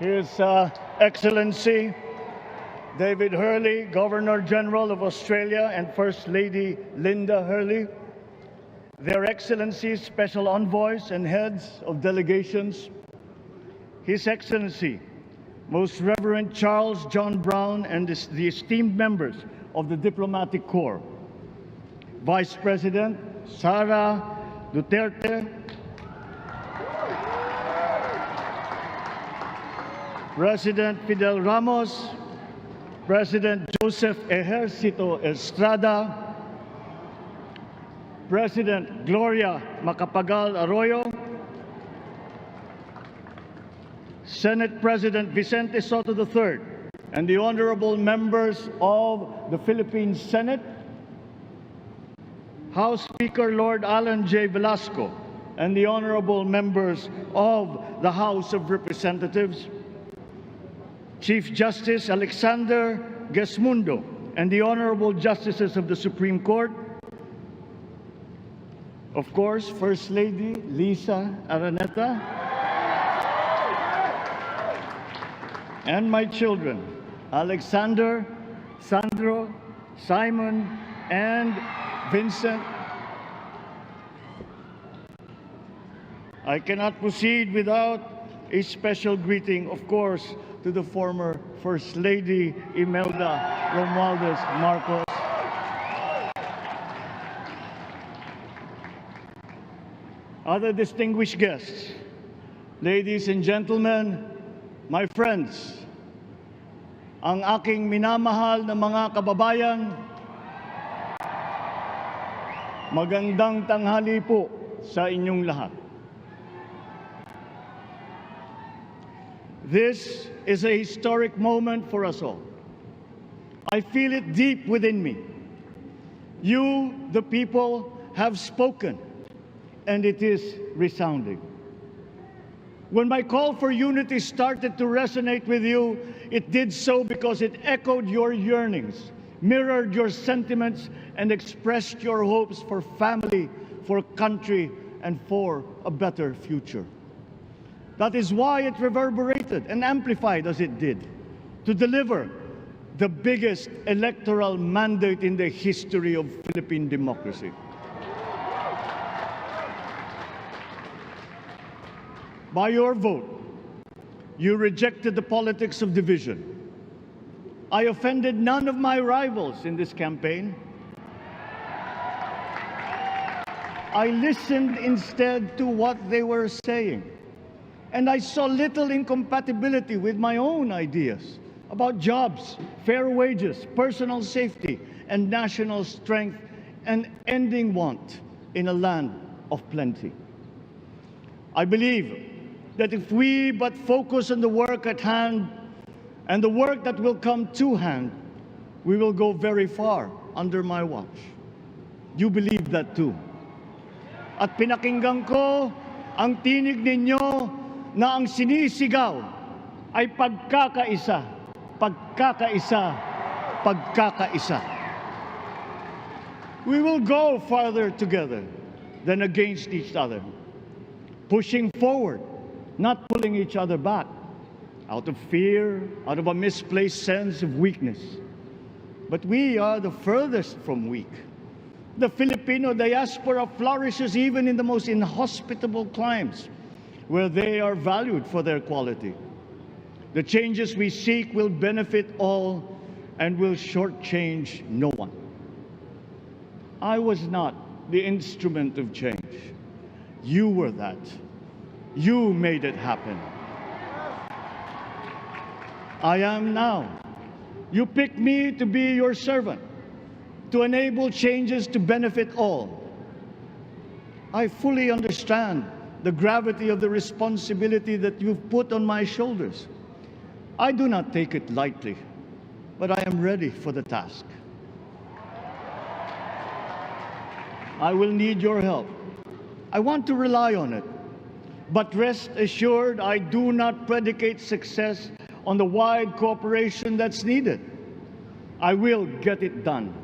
His Excellency David Hurley, Governor-General of Australia, and First Lady Linda Hurley, Their Excellencies, Special Envoys, and Heads of Delegations, His Excellency, Most Reverend Charles John Brown, and the esteemed members of the Diplomatic Corps, Vice President Sara Duterte, President Fidel Ramos, President Joseph Ejercito Estrada, President Gloria Macapagal Arroyo, Senate President Vicente Soto III, and the honorable members of the Philippine Senate, House Speaker Lord Alan J. Velasco, and the honorable members of the House of Representatives, Chief Justice Alexander Gesmundo, and the honorable justices of the Supreme Court, of course, First Lady Lisa Araneta, and my children, Alexander, Sandro, Simon, and Vincent. I cannot proceed without a special greeting, of course, to the former First Lady Imelda Romualdez Marcos, other distinguished guests, ladies and gentlemen, my friends, ang aking minamahal na mga kababayan, magandang tanghali po sa inyong lahat. This is a historic moment for us all. I feel it deep within me. You, the people, have spoken, and it is resounding. When my call for unity started to resonate with you, it did so because it echoed your yearnings, mirrored your sentiments, and expressed your hopes for family, for country, and for a better future. That is why it reverberated and amplified as it did, to deliver the biggest electoral mandate in the history of Philippine democracy. By your vote, you rejected the politics of division. I offended none of my rivals in this campaign. I listened instead to what they were saying. And I saw little incompatibility with my own ideas about jobs, fair wages, personal safety, and national strength, and ending want in a land of plenty. I believe that if we but focus on the work at hand and the work that will come to hand, we will go very far under my watch. You believe that too. At pinakinggan ko ang tinig ninyo na ang sinisigaw ay pagkakaisa, pagkakaisa, pagkakaisa. We will go farther together than against each other, pushing forward, not pulling each other back, out of fear, out of a misplaced sense of weakness. But we are the furthest from weak. The Filipino diaspora flourishes even in the most inhospitable climes, where they are valued for their quality. The changes we seek will benefit all and will shortchange no one. I was not the instrument of change. You were that. You made it happen. I am now. You picked me to be your servant, to enable changes to benefit all. I fully understand the gravity of the responsibility that you've put on my shoulders. I do not take it lightly, but I am ready for the task. I will need your help. I want to rely on it. But rest assured, I do not predicate success on the wide cooperation that's needed. I will get it done.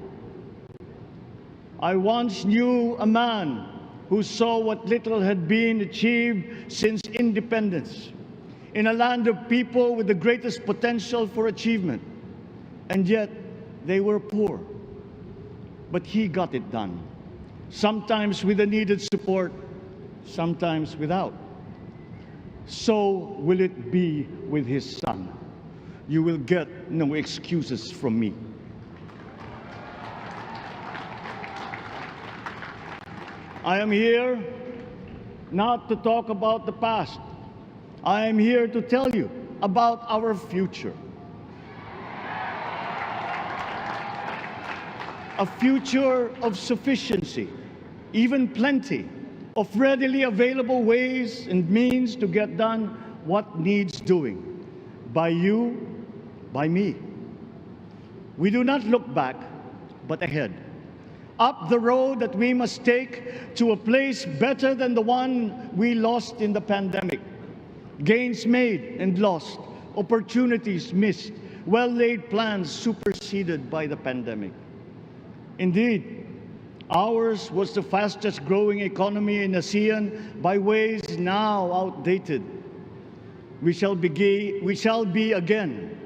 I once knew a man who saw what little had been achieved since independence. in a land of people with the greatest potential for achievement, and yet they were poor. But he got it done, sometimes with the needed support, sometimes without. So will it be with his son. You will get no excuses from me. I am here not to talk about the past. I am here to tell you about our future. A future of sufficiency, even plenty, of readily available ways and means to get done what needs doing, by you, by me. We do not look back, but ahead, up the road that we must take to a place better than the one we lost in the pandemic. Gains made and lost, opportunities missed, well-laid plans superseded by the pandemic. Indeed, ours was the fastest growing economy in ASEAN by ways now outdated. We shall be again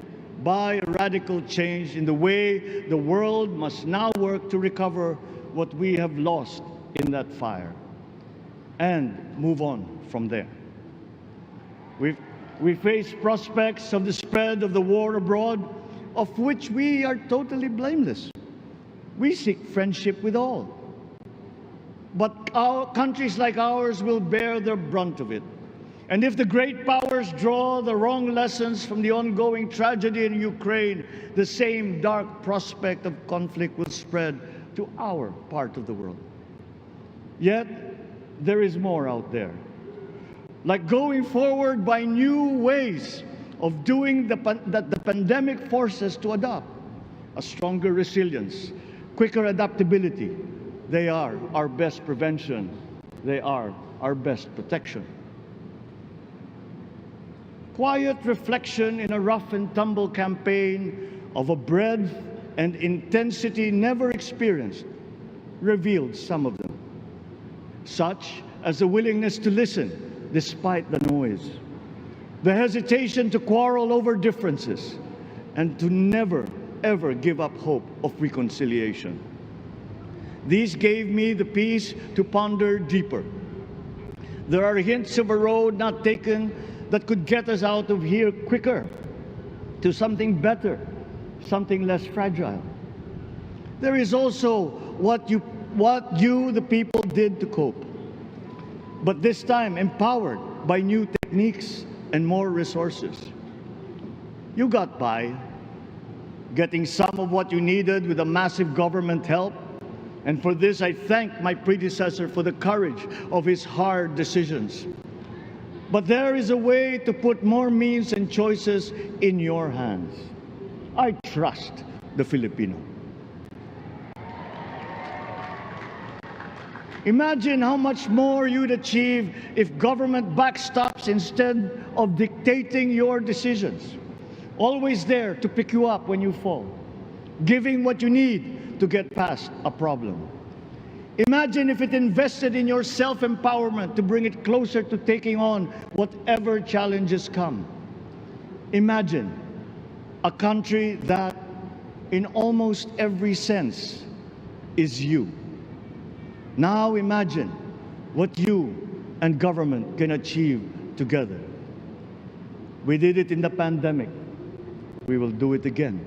by a radical change in the way the world must now work to recover what we have lost in that fire and move on from there. We face prospects of the spread of the war abroad, of which we are totally blameless. We seek friendship with all. But countries like ours will bear the brunt of it. And if the great powers draw the wrong lessons from the ongoing tragedy in Ukraine, the same dark prospect of conflict will spread to our part of the world. Yet, there is more out there. Like going forward by new ways of doing that the pandemic forces to adopt. A stronger resilience, quicker adaptability. They are our best prevention. They are our best protection. Quiet reflection in a rough and tumble campaign of a breadth and intensity never experienced revealed some of them, such as the willingness to listen despite the noise, the hesitation to quarrel over differences, and to never, ever give up hope of reconciliation. These gave me the peace to ponder deeper. There are hints of a road not taken that could get us out of here quicker, to something better, something less fragile. There is also what you, the people, did to cope, but this time empowered by new techniques and more resources. You got by, getting some of what you needed with a massive government help, and for this I thank my predecessor for the courage of his hard decisions. But there is a way to put more means and choices in your hands. I trust the Filipino. Imagine how much more you'd achieve if government backstops instead of dictating your decisions. Always there to pick you up when you fall, giving what you need to get past a problem. Imagine if it invested in your self-empowerment to bring it closer to taking on whatever challenges come. Imagine a country that, in almost every sense, is you. Now imagine what you and government can achieve together. We did it in the pandemic. We will do it again.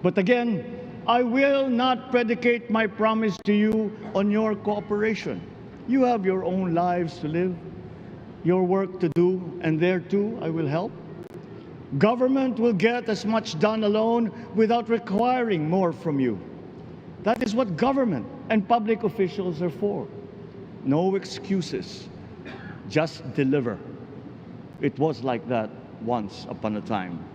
But again, I will not predicate my promise to you on your cooperation. You have your own lives to live, your work to do, and there too I will help. Government will get as much done alone without requiring more from you. That is what government and public officials are for. No excuses, just deliver. It was like that once upon a time.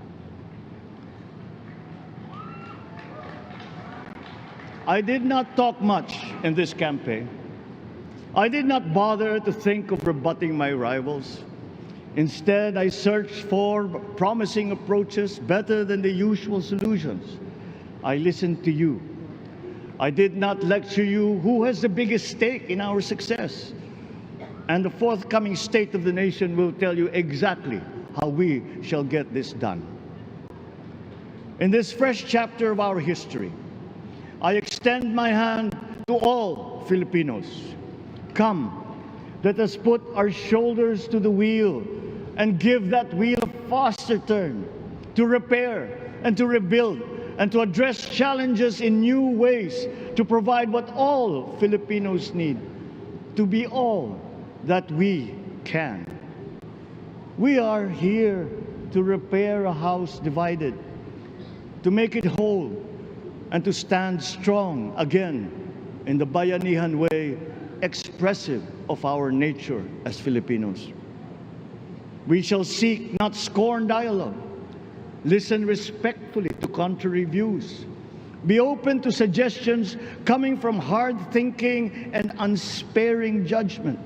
I did not talk much in this campaign. I did not bother to think of rebutting my rivals. Instead, I searched for promising approaches better than the usual solutions. I listened to you. I did not lecture you who has the biggest stake in our success. And the forthcoming State of the Nation will tell you exactly how we shall get this done. In this fresh chapter of our history, I extend my hand to all Filipinos. Come, let us put our shoulders to the wheel and give that wheel a faster turn to repair and to rebuild and to address challenges in new ways, to provide what all Filipinos need, to be all that we can. We are here to repair a house divided, to make it whole, and to stand strong again in the bayanihan way, expressive of our nature as Filipinos. We shall seek, not scorn, dialogue. Listen respectfully to contrary views. Be open to suggestions coming from hard thinking and unsparing judgment.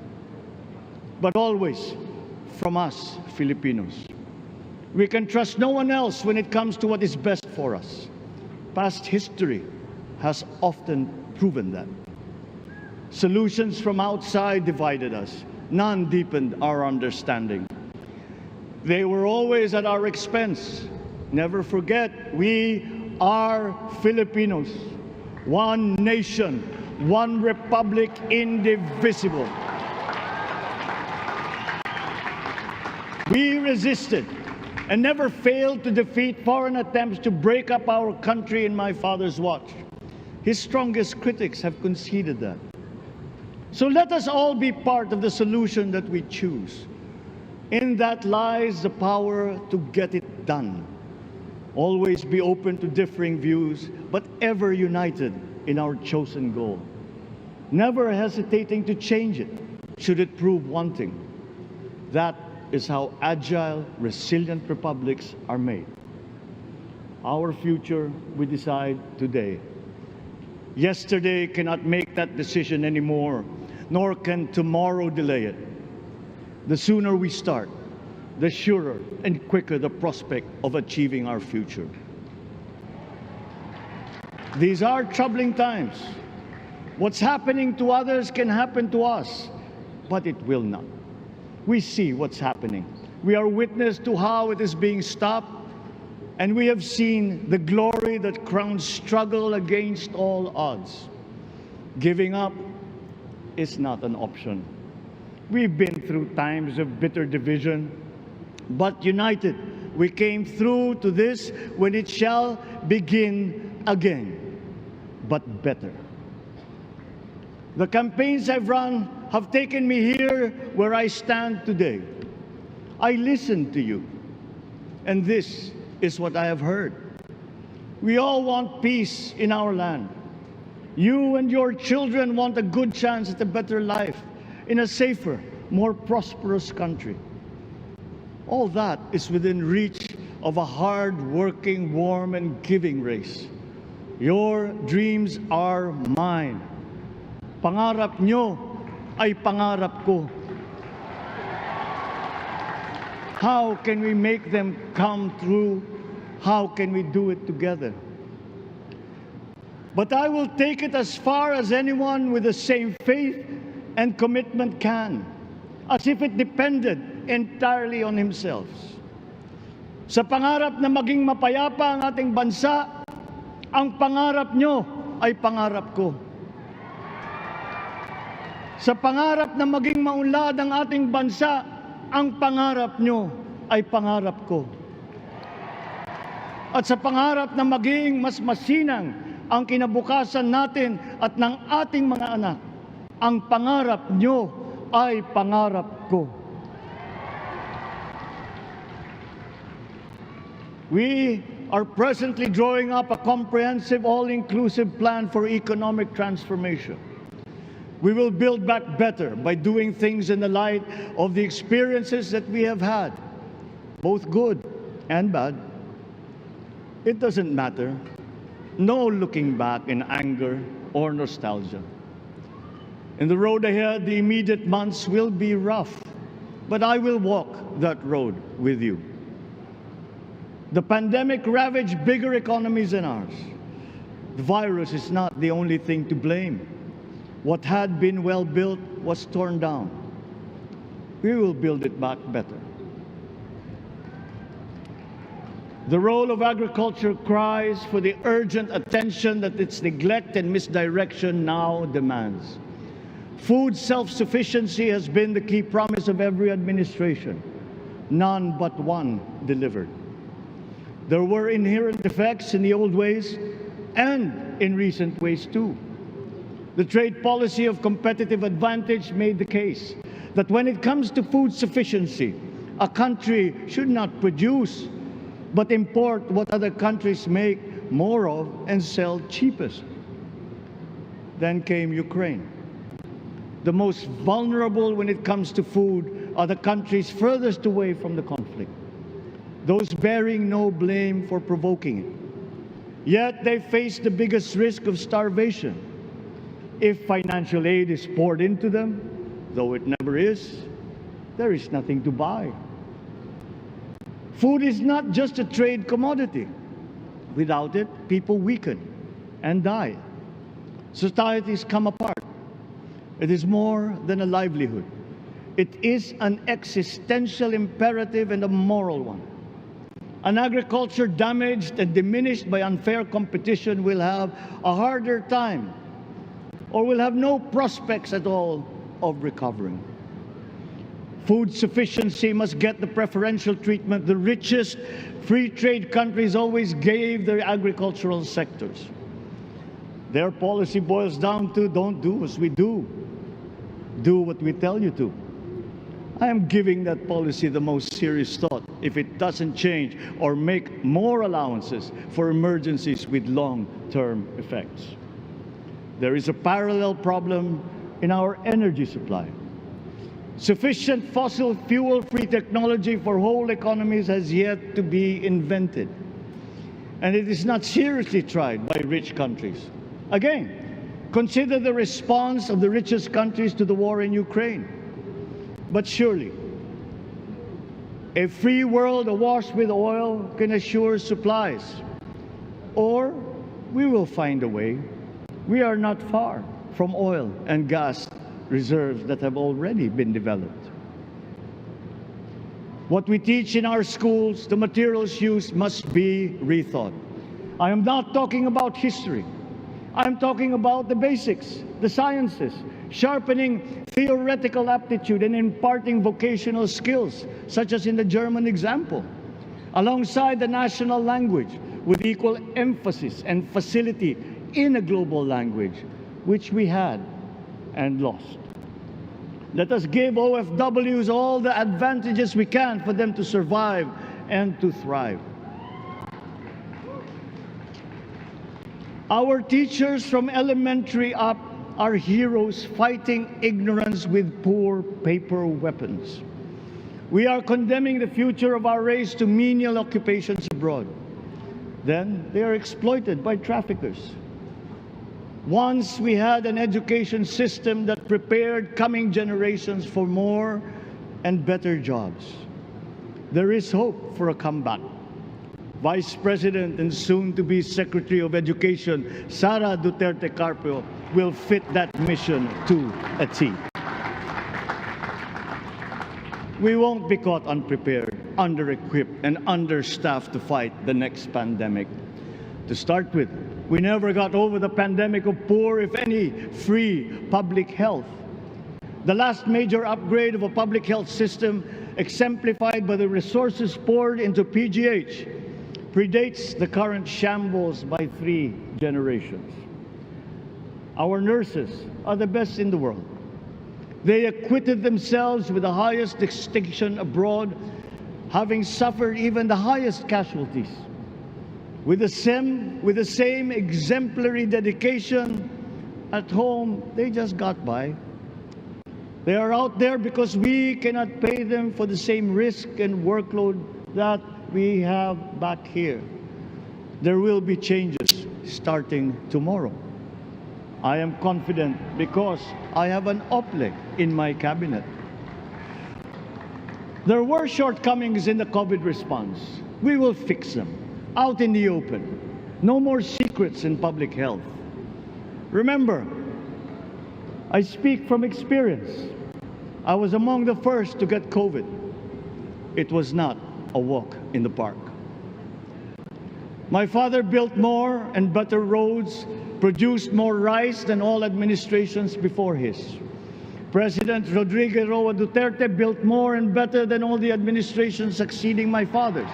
But always from us, Filipinos. We can trust no one else when it comes to what is best for us. Past history has often proven that. Solutions from outside divided us. None deepened our understanding. They were always at our expense. Never forget, we are Filipinos. One nation, one republic, indivisible. We resisted and never failed to defeat foreign attempts to break up our country in my father's watch. His strongest critics have conceded that. So let us all be part of the solution that we choose. In that lies the power to get it done. Always be open to differing views, but ever united in our chosen goal. Never hesitating to change it, should it prove wanting. That is how agile, resilient republics are made. Our future we decide today. Yesterday cannot make that decision anymore, nor can tomorrow delay it. The sooner we start, the surer and quicker the prospect of achieving our future. These are troubling times. What's happening to others can happen to us, but it will not. We see what's happening. We are witness to how it is being stopped, and we have seen the glory that crowns struggle against all odds. Giving up is not an option. We've been through times of bitter division, but united, we came through to this when it shall begin again, but better. The campaigns I've run have taken me here where I stand today. I listened to you, and this is what I have heard. We all want peace in our land. You and your children want a good chance at a better life in a safer, more prosperous country. All that is within reach of a hard-working, warm, and giving race. Your dreams are mine. Pangarap nyo ay pangarap ko. How can we make them come true? How can we do it together? But I will take it as far as anyone with the same faith and commitment can, as if it depended entirely on himself. Sa pangarap na maging mapayapa ang ating bansa, ang pangarap nyo ay pangarap ko. Sa pangarap na maging maunlad ang ating bansa, ang pangarap nyo ay pangarap ko. At sa pangarap na maging mas masinang ang kinabukasan natin at ng ating mga anak, ang pangarap nyo ay pangarap ko. We are presently drawing up a comprehensive, all-inclusive plan for economic transformation. We will build back better by doing things in the light of the experiences that we have had, both good and bad. It doesn't matter. No looking back in anger or nostalgia. In the road ahead, the immediate months will be rough, but I will walk that road with you. The pandemic ravaged bigger economies than ours. The virus is not the only thing to blame. What had been well built was torn down. we will build it back better. The role of agriculture cries for the urgent attention that its neglect and misdirection now demands. Food self-sufficiency has been the key promise of every administration. None but one delivered. There were inherent defects in the old ways and in recent ways too. The trade policy of competitive advantage made the case that when it comes to food sufficiency, a country should not produce but import what other countries make more of and sell cheapest. Then came Ukraine. The most vulnerable when it comes to food are the countries furthest away from the conflict, those bearing no blame for provoking it. Yet they face the biggest risk of starvation. If financial aid is poured into them, though it never is, there is nothing to buy. Food is not just a trade commodity. Without it, people weaken and die. Societies come apart. It is more than a livelihood. It is an existential imperative and a moral one. An agriculture damaged and diminished by unfair competition will have a harder time or will have no prospects at all of recovering. Food sufficiency must get the preferential treatment the richest free trade countries always gave their agricultural sectors. Their policy boils down to don't do as we do, do what we tell you to. I am giving that policy the most serious thought if it doesn't change or make more allowances for emergencies with long-term effects. There is a parallel problem in our energy supply. Sufficient fossil fuel-free technology for whole economies has yet to be invented. And it is not seriously tried by rich countries. Again, consider the response of the richest countries to the war in Ukraine. But surely, a free world awash with oil can assure supplies. Or we will find a way. We are not far from oil and gas reserves that have already been developed. What we teach in our schools, the materials used must be rethought. I am not talking about history. I'm talking about the basics, the sciences, sharpening theoretical aptitude and imparting vocational skills, such as in the German example, alongside the national language with equal emphasis and facility in a global language, which we had and lost. Let us give OFWs all the advantages we can for them to survive and to thrive. Our teachers from elementary up are heroes fighting ignorance with poor paper weapons. We are condemning the future of our race to menial occupations abroad. Then they are exploited by traffickers. Once we had an education system that prepared coming generations for more and better jobs. There is hope for a comeback. Vice President and soon-to-be Secretary of Education, Sara Duterte Carpio, will fit that mission to a T. We won't be caught unprepared, under-equipped, and understaffed to fight the next pandemic. To start with, we never got over the pandemic of poor, if any, free public health. The last major upgrade of a public health system, exemplified by the resources poured into PGH, predates the current shambles by 3 generations. Our nurses are the best in the world. They acquitted themselves with the highest distinction abroad, having suffered even the highest casualties. With the same exemplary dedication at home, they just got by. They are out there because we cannot pay them for the same risk and workload that we have back here. There will be changes starting tomorrow. I am confident because I have an OPLE in my cabinet. There were shortcomings in the COVID response. We will fix them. Out in the open. No more secrets in public health. Remember, I speak from experience. I was among the first to get COVID. It was not a walk in the park. My father built more and better roads, produced more rice than all administrations before his. President Rodrigo Roa Duterte built more and better than all the administrations succeeding my father's.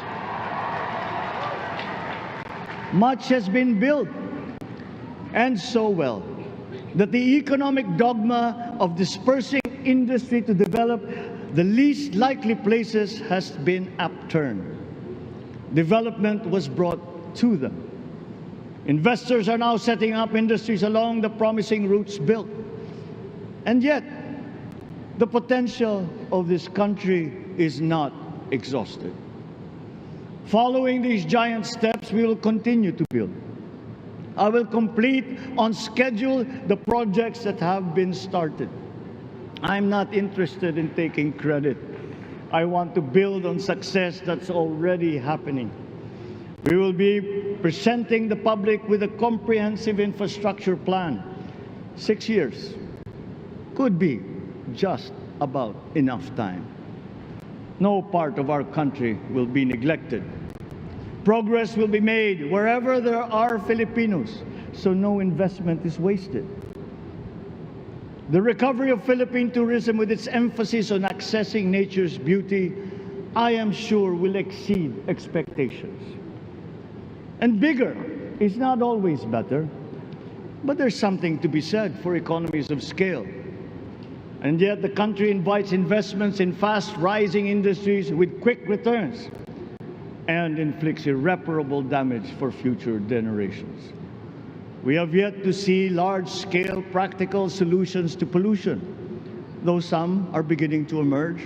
Much has been built, and so well, that the economic dogma of dispersing industry to develop the least likely places has been upturned. Development was brought to them. Investors are now setting up industries along the promising routes built. And yet, the potential of this country is not exhausted. Following these giant steps, we will continue to build. I will complete on schedule the projects that have been started. I'm not interested in taking credit. I want to build on success that's already happening. We will be presenting the public with a comprehensive infrastructure plan. 6 years could be just about enough time. No part of our country will be neglected. Progress will be made wherever there are Filipinos, so no investment is wasted. The recovery of Philippine tourism, with its emphasis on accessing nature's beauty, I am sure will exceed expectations. And bigger is not always better, but there's something to be said for economies of scale. And yet the country invites investments in fast-rising industries with quick returns and inflicts irreparable damage for future generations. We have yet to see large-scale practical solutions to pollution, though some are beginning to emerge.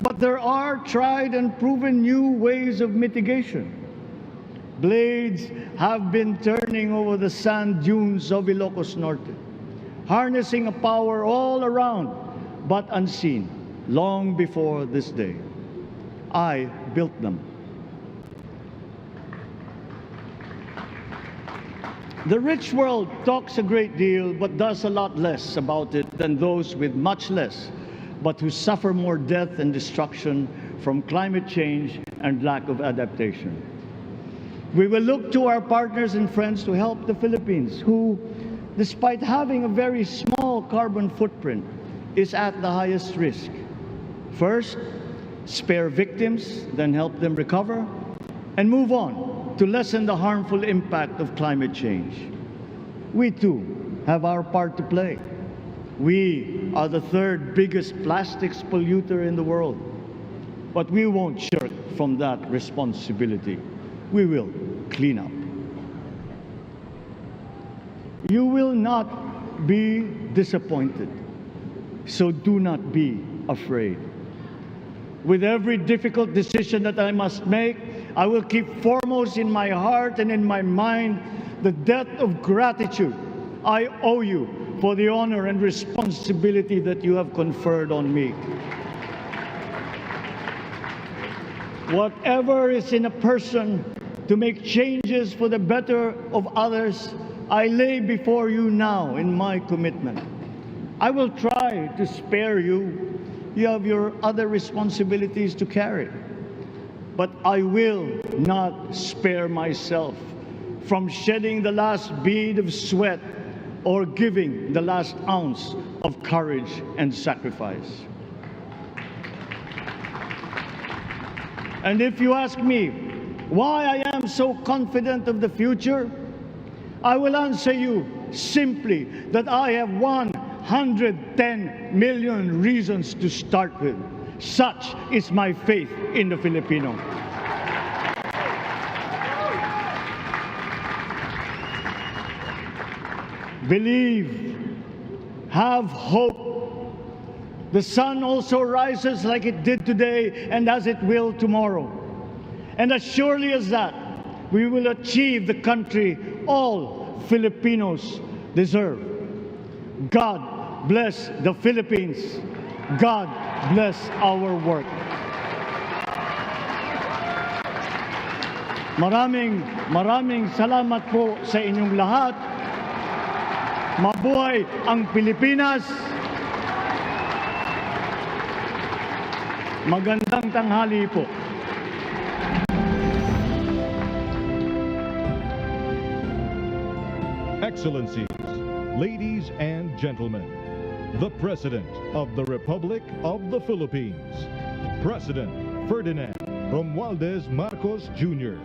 But there are tried and proven new ways of mitigation. Blades have been turning over the sand dunes of Ilocos Norte, harnessing a power all around but unseen long before this day. I built them. The rich world talks a great deal but does a lot less about it than those with much less, but who suffer more death and destruction from climate change and lack of adaptation. We will look to our partners and friends to help the Philippines, who, despite having a very small carbon footprint, is at the highest risk. First, spare victims, then help them recover, and move on to lessen the harmful impact of climate change. We too have our part to play. We are the third biggest plastics polluter in the world, but we won't shirk from that responsibility. We will clean up. You will not be disappointed, so do not be afraid. With every difficult decision that I must make, I will keep foremost in my heart and in my mind the debt of gratitude I owe you for the honor and responsibility that you have conferred on me. Whatever is in a person to make changes for the better of others, I lay before you now in my commitment. I will try to spare you. You have your other responsibilities to carry. But I will not spare myself from shedding the last bead of sweat or giving the last ounce of courage and sacrifice. And if you ask me why I am so confident of the future, I will answer you simply that I have 110 million reasons to start with. Such is my faith in the Filipino. Believe, have hope. The sun also rises like it did today and as it will tomorrow. And as surely as that, we will achieve the country all Filipinos deserve. God bless the Philippines. God bless our work. Maraming salamat po sa inyong lahat. Mabuhay ang Pilipinas. Magandang tanghali po. Excellencies, ladies and gentlemen, the President of the Republic of the Philippines, President Ferdinand Romualdez Marcos Jr.